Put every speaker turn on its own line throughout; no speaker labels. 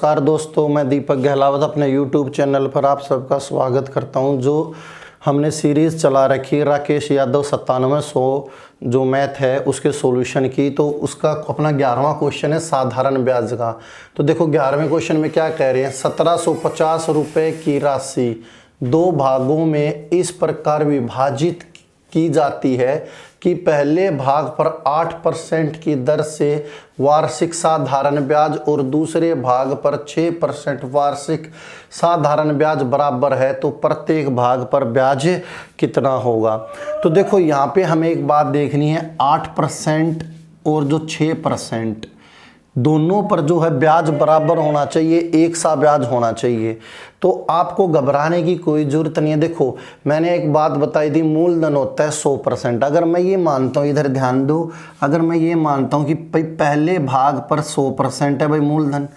नमस्कार दोस्तों, मैं दीपक गहलावत अपने YouTube चैनल पर आप सबका स्वागत करता हूं। जो हमने सीरीज़ चला रखी है राकेश यादव 9700 जो मैथ है उसके सॉल्यूशन की, तो उसका अपना 11वां क्वेश्चन है साधारण ब्याज का। तो देखो 11वें क्वेश्चन में क्या कह रहे हैं, 1750 रुपये की राशि दो भागों में इस प्रकार विभाजित की जाती है कि पहले भाग पर 8% की दर से वार्षिक साधारण ब्याज और दूसरे भाग पर 6% वार्षिक साधारण ब्याज बराबर है, तो प्रत्येक भाग पर ब्याज कितना होगा। तो देखो यहाँ पे हमें एक बात देखनी है, 8% और जो 6% दोनों पर जो है ब्याज बराबर होना चाहिए, एक सा ब्याज होना चाहिए। तो आपको घबराने की कोई ज़रूरत नहीं है। देखो मैंने एक बात बताई थी, मूलधन होता है 100%। अगर मैं ये मानता हूँ, इधर ध्यान दो, अगर मैं ये मानता हूँ कि भाई पहले भाग पर 100% है भाई मूलधन,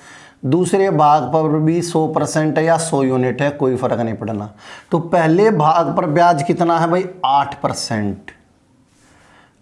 दूसरे भाग पर भी 100% है या 100 यूनिट है, कोई फ़र्क नहीं पड़ना, तो पहले भाग पर ब्याज कितना है भाई 8%,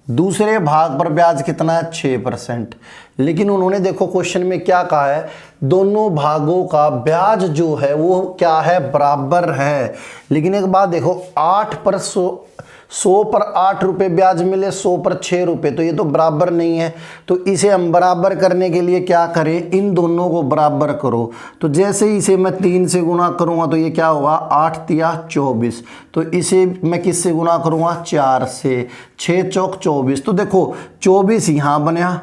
दूसरे भाग पर ब्याज कितना है 6%। लेकिन उन्होंने देखो क्वेश्चन में क्या कहा है, दोनों भागों का ब्याज जो है वो क्या है, बराबर है। लेकिन एक बात देखो, 8 पर 100 पर 8 रुपये ब्याज मिले, 100 पर 6 रुपये, तो ये तो बराबर नहीं है। तो इसे हम बराबर करने के लिए क्या करें, इन दोनों को बराबर करो। तो जैसे इसे मैं 3 से गुना करूँगा तो ये क्या होगा, 8 तिया 24, तो इसे मैं किससे गुना करूँगा, 4 से, 6 चौक 24। तो देखो 24 यहाँ बना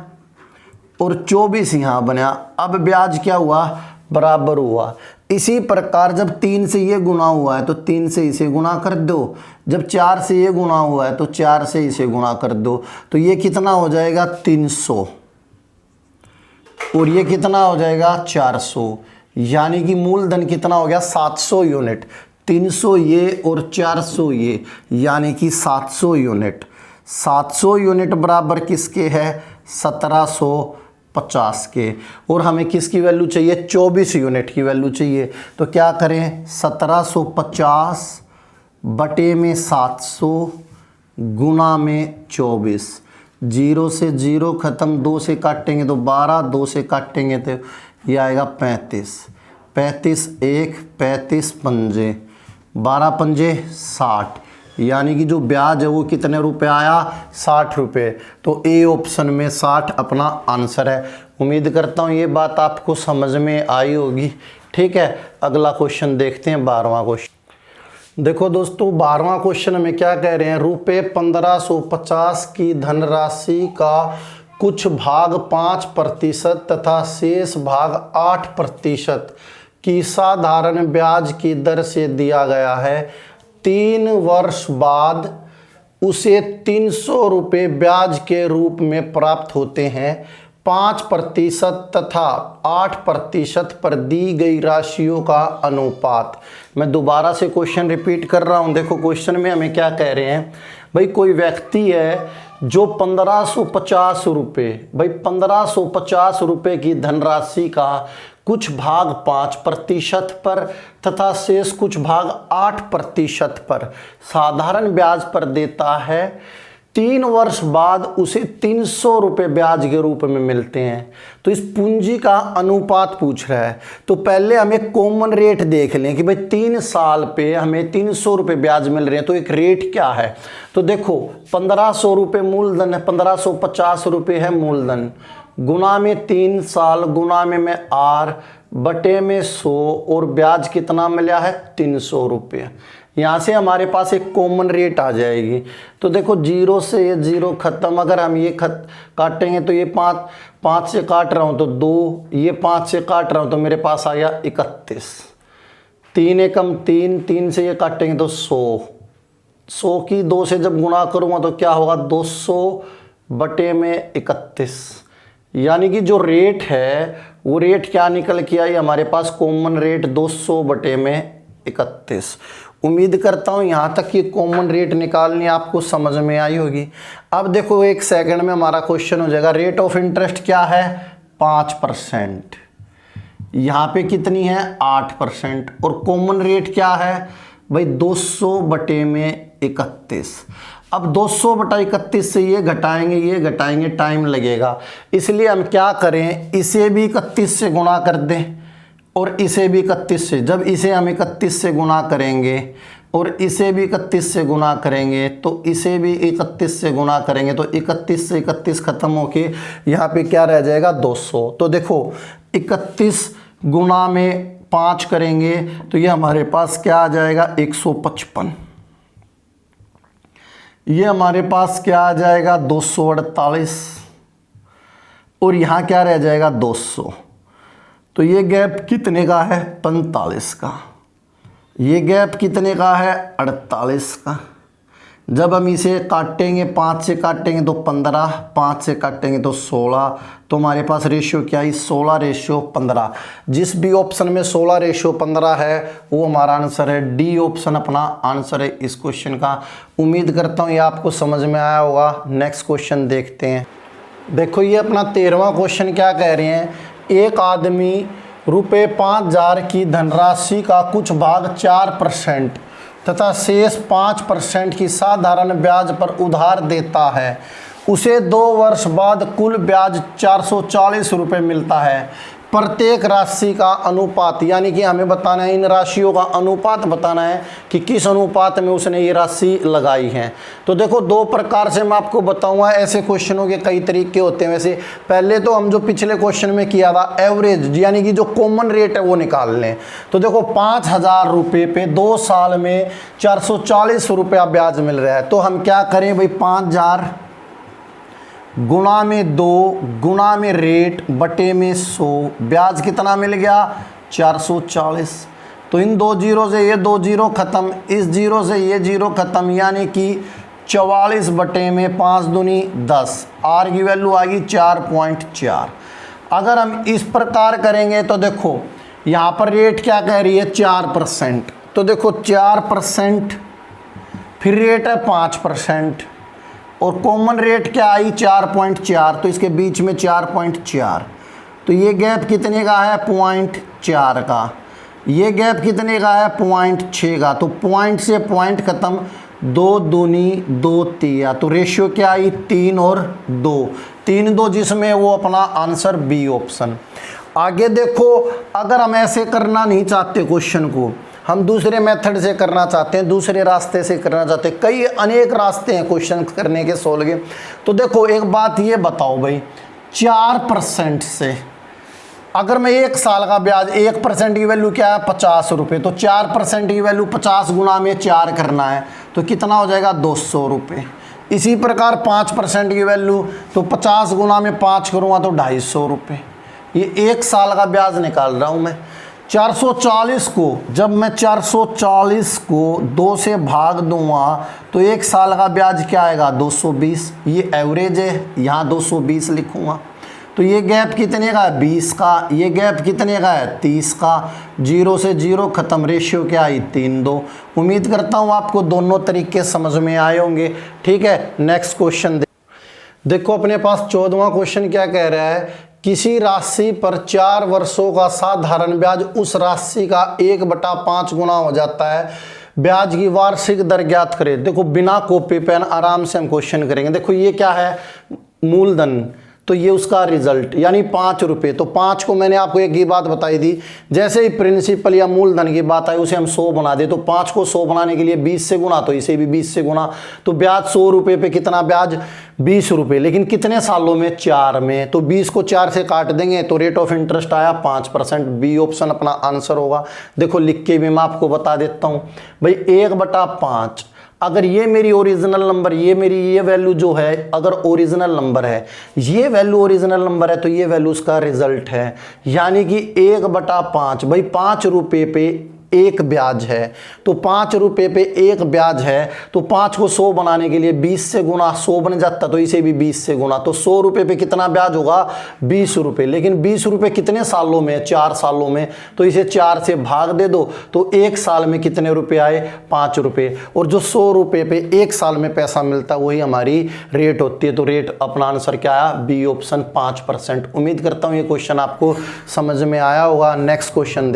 और 24 यहाँ बना, अब ब्याज क्या हुआ, बराबर हुआ। इसी प्रकार जब 3 से ये गुना हुआ है तो 3 से इसे गुना कर दो, जब 4 से ये गुना हुआ है तो 4 से इसे गुना कर दो, तो ये कितना हो जाएगा 300 और ये कितना हो जाएगा 400, यानी कि मूलधन कितना हो गया 700 यूनिट। 300 ये और 400 ये, यानी कि 700 यूनिट। 700 यूनिट बराबर किसके है, 1750 के। और हमें किसकी वैल्यू चाहिए, 24 यूनिट की वैल्यू चाहिए। तो क्या करें, 1750 बटे में 700 गुना में 24, 0 से 0 ख़त्म, 2 से काटेंगे तो 12, 2 से काटेंगे तो ये आएगा 35, 35 1 35 पंजे, 12 पंजे 60, यानी कि जो ब्याज है वो कितने रुपए आया, 60 रुपये। तो ए ऑप्शन में 60 अपना आंसर है। उम्मीद करता हूँ ये बात आपको समझ में आई होगी। ठीक है, अगला क्वेश्चन देखते हैं, 12वां क्वेश्चन। देखो दोस्तों 12वां क्वेश्चन में क्या कह रहे हैं, रुपये 1550 की धनराशि का कुछ भाग 5% तथा शेष भाग 8% की साधारण ब्याज की दर से दिया गया है। 3 वर्ष बाद उसे 300 रुपये ब्याज के रूप में प्राप्त होते हैं। 5% तथा 8% पर दी गई राशियों का अनुपात। मैं दोबारा से क्वेश्चन रिपीट कर रहा हूं। देखो क्वेश्चन में हमें क्या कह रहे हैं, भाई कोई व्यक्ति है जो 1550 रुपये, भाई 1550 रुपये की धनराशि का कुछ भाग 5% पर तथा शेष कुछ भाग 8% पर साधारण ब्याज पर देता है। 3 वर्ष बाद उसे 300 रुपये ब्याज के रूप में मिलते हैं। तो इस पूंजी का अनुपात पूछ रहा है। तो पहले हमें कॉमन रेट देख लें कि भाई 3 साल पे हमें 300 रुपये ब्याज मिल रहे हैं, तो एक रेट क्या है। तो देखो 1500 रुपये मूलधन है, 1550 रुपये है मूलधन, गुना में 3 साल, गुना में मैं R बटे में 100 और ब्याज कितना मिला है 300 रुपये। यहाँ से हमारे पास एक कॉमन रेट आ जाएगी। तो देखो 0 से ये 0 ख़त्म, अगर हम ये काटेंगे तो ये 5 से काट रहा हूँ तो 2, ये 5 से काट रहा हूँ तो मेरे पास आ गया 31, 3 एकम 3, 3 से ये काटेंगे तो 100 की 2 से जब गुणा करूँगा तो क्या होगा 200 बटे में 31, यानी कि जो रेट है वो रेट क्या निकल के आई हमारे पास, कॉमन रेट 200 बटे में 31। उम्मीद करता हूँ यहाँ तक ये कॉमन रेट निकालनी आपको समझ में आई होगी। अब देखो 1 सेकंड में हमारा क्वेश्चन हो जाएगा, रेट ऑफ इंटरेस्ट क्या है 5%, यहाँ पे कितनी है 8%, और कॉमन रेट क्या है भाई 200 बटे में 31। अब 200 बटा 31 से ये घटाएंगे, टाइम लगेगा, इसलिए हम क्या करें, इसे भी 31 से गुणा कर दें, और इसे भी 31 से, जब इसे हम 31 से गुना करेंगे और इसे भी 31 से गुना करेंगे तो इसे भी 31 से गुना करेंगे तो 31 से 31 खत्म होके यहाँ पे क्या रह जाएगा 200। तो देखो 31 गुना में 5 करेंगे तो ये हमारे पास क्या आ जाएगा 155। ये हमारे पास क्या आ जाएगा 248 और यहाँ क्या रह जाएगा 200। तो ये गैप कितने का है 45 का। ये गैप कितने का है 48 का। जब हम इसे काटेंगे 5 से काटेंगे तो 15, 5 से काटेंगे तो 16, तो हमारे पास रेशियो क्या है 16:15। जिस भी ऑप्शन में 16:15 है वो हमारा आंसर है। डी ऑप्शन अपना आंसर है इस क्वेश्चन का। उम्मीद करता हूँ ये आपको समझ में आया होगा। नेक्स्ट क्वेश्चन देखते हैं। देखो ये अपना 13वां क्वेश्चन क्या कह रहे हैं, एक आदमी रुपये 5,000 की धनराशि का कुछ भाग 4% तथा शेष 5% की साधारण ब्याज पर उधार देता है। उसे 2 वर्ष बाद कुल ब्याज 440 रुपये मिलता है। प्रत्येक राशि का अनुपात, यानी कि हमें बताना है इन राशियों का अनुपात बताना है कि किस अनुपात में उसने ये राशि लगाई है। तो देखो 2 प्रकार से मैं आपको बताऊंगा। ऐसे क्वेश्चनों के कई तरीके होते हैं। वैसे पहले तो हम जो पिछले क्वेश्चन में किया था एवरेज, यानी कि जो कॉमन रेट है वो निकाल लें। तो देखो 5,000 रुपये पे 2 साल में 440 रुपया ब्याज मिल रहा है। तो हम क्या करें भाई, 5,000 गुणा में 2 गुणा में रेट बटे में 100, ब्याज कितना मिल गया 440। तो इन 2 जीरो से ये 2 जीरो खत्म, इस जीरो से ये जीरो खत्म, यानी कि 44 बटे में 5 दूनी 10, आर की वैल्यू आ गई 4.4। अगर हम इस प्रकार करेंगे तो देखो यहाँ पर रेट क्या कह रही है 4%। तो देखो 4%, फिर रेट है 5% और कॉमन रेट क्या आई 4.4, तो इसके बीच में 4.4। तो ये गैप कितने का है 0.4 का। ये गैप कितने का है 0.6 का। तो पॉइंट से पॉइंट खत्म, 2 दूनी 2 तिया, तो रेशियो क्या आई 3 और 2, 3 2 जिसमें वो अपना आंसर बी ऑप्शन। आगे देखो अगर हम ऐसे करना नहीं चाहते क्वेश्चन को, हम दूसरे मेथड से करना चाहते हैं, दूसरे रास्ते से करना चाहते हैं, कई अनेक रास्ते हैं क्वेश्चन करने के सोल्व के। तो देखो एक बात ये बताओ भाई, 4% से अगर मैं 1 साल का ब्याज, 1% की वैल्यू क्या है 50 रुपये, तो 4% की वैल्यू 50 गुना में 4 करना है तो कितना हो जाएगा 200 रुपये। इसी प्रकार 5% की वैल्यू, तो 50 गुना में 5 करूँगा तो 250 रुपये। ये 1 साल का ब्याज निकाल रहा हूँ मैं। 440 को जब मैं 440 को 2 से भाग दूंगा तो 1 साल का ब्याज क्या आएगा 220। ये एवरेज है, यहाँ 220 लिखूंगा। तो ये गैप कितने का है 20 का, ये गैप कितने का है 30 का। 0 से 0 खत्म, रेशियो क्या आई 3:2। उम्मीद करता हूँ आपको दोनों तरीके समझ में आए होंगे। ठीक है, नेक्स्ट क्वेश्चन देखो अपने पास 14वां क्वेश्चन क्या कह रहा है, किसी राशि पर 4 वर्षों का साधारण ब्याज उस राशि का 1/5 गुना हो जाता है। ब्याज की वार्षिक दर ज्ञात करें। देखो बिना कॉपी पेन आराम से हम क्वेश्चन करेंगे। देखो ये क्या है मूलधन, तो ये उसका रिजल्ट यानी 5 रुपये। तो 5 को मैंने आपको एक ही बात बताई थी, जैसे ही प्रिंसिपल या मूलधन की बात आई उसे हम 100 बना दे। तो 5 को 100 बनाने के लिए 20 से गुना, तो इसे भी 20 से गुना। तो ब्याज 100 रुपये पे कितना ब्याज 20 रुपये, लेकिन कितने सालों में 4 में। तो 20 को 4 से काट देंगे तो रेट ऑफ इंटरेस्ट आया 5%। बी ऑप्शन अपना आंसर होगा। देखो लिख के भी मैं आपको बता देता हूँ भाई, 1/5 अगर ये मेरी ओरिजिनल नंबर, ये मेरी ये वैल्यू जो है अगर ओरिजिनल नंबर है, ये वैल्यू ओरिजिनल नंबर है तो ये वैल्यू उसका रिजल्ट है। यानी कि 1/5 भाई 5 रुपये पे 1 ब्याज है, तो 5 रुपये पे 1 ब्याज है। तो 5 को 100 बनाने के लिए 20 से गुना, 100 बन जाता तो इसे भी 20 से गुना। तो 100 रुपये पे कितना ब्याज होगा 20 रुपये। लेकिन 20 रुपये कितने सालों में 4 सालों में, तो इसे 4 से भाग दे दो तो 1 साल में कितने रुपये आए 5 रुपये। और जो 100 रुपये पे 1 साल में पैसा मिलता है वही हमारी रेट होती है। तो रेट अपना आंसर क्या आया बी ऑप्शन 5%। उम्मीद करता हूँ ये क्वेश्चन आपको समझ में आया होगा। नेक्स्ट क्वेश्चन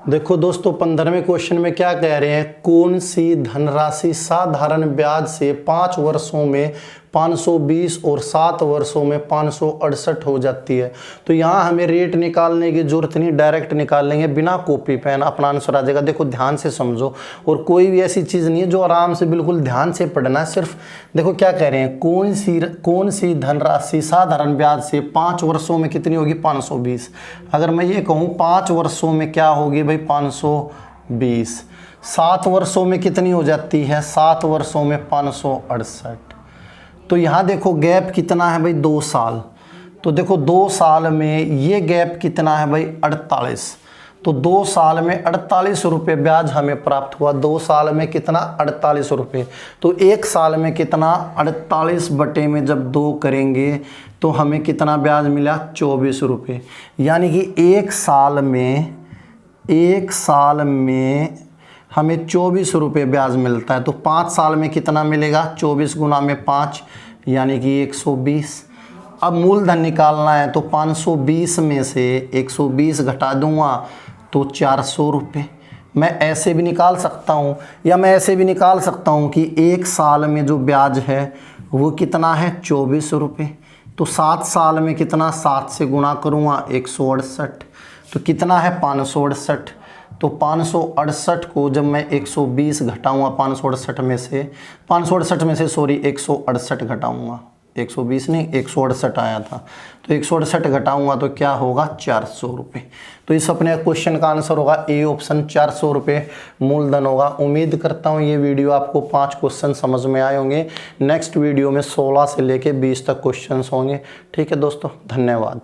देखो दोस्तों 15वें क्वेश्चन में क्या कह रहे हैं, कौन सी धनराशि साधारण ब्याज से 5 वर्षों में 520 और 7 वर्षों में 568 हो जाती है। तो यहाँ हमें रेट निकालने की जरूरत नहीं, डायरेक्ट निकाल लेंगे बिना कॉपी पेन, अपना आंसर आ जाएगा। देखो ध्यान से समझो, और कोई भी ऐसी चीज़ नहीं है जो आराम से बिल्कुल ध्यान से पढ़ना है। सिर्फ देखो क्या कह रहे हैं, कौन सी धनराशि साधारण ब्याज से 5 वर्षों में कितनी होगी 520। अगर मैं ये कहूँ 5 वर्षों में क्या होगी भाई 520, 7 वर्षों में कितनी हो जाती है 7 वर्षों में 568। तो यहाँ देखो गैप कितना है भाई 2 साल। तो देखो 2 साल में ये गैप कितना है भाई 48। तो 2 साल में 48 रुपये ब्याज हमें प्राप्त हुआ। 2 साल में कितना 48 रुपये। तो 1 साल में कितना 48 बटे में जब 2 करेंगे तो हमें कितना ब्याज मिला 24 रुपये। यानी कि 1 साल में हमें 24 रुपये ब्याज मिलता है। तो 5 साल में कितना मिलेगा 24 गुना में 5 यानी कि 120। अब मूलधन निकालना है तो 520 में से 120 घटा दूंगा तो 400 रुपये। मैं ऐसे भी निकाल सकता हूँ, या मैं ऐसे भी निकाल सकता हूँ कि 1 साल में जो ब्याज है वो कितना है 24 रुपये। तो 7 साल में कितना 7 से गुणा करूँगा 168, तो कितना है 568। तो 568 को जब मैं 120 घटाऊँगा 568 में से सॉरी 168 घटाऊँगा, 120 नहीं 168 आया था, तो 168 घटाऊँगा तो क्या होगा 400 रुपये। तो इस अपने क्वेश्चन का आंसर होगा ए ऑप्शन, 400 रुपये मूलधन होगा। उम्मीद करता हूँ ये वीडियो आपको 5 क्वेश्चन समझ में आए होंगे। नेक्स्ट वीडियो में 16 से लेके 20 तक क्वेश्चंस होंगे। ठीक है दोस्तों, धन्यवाद।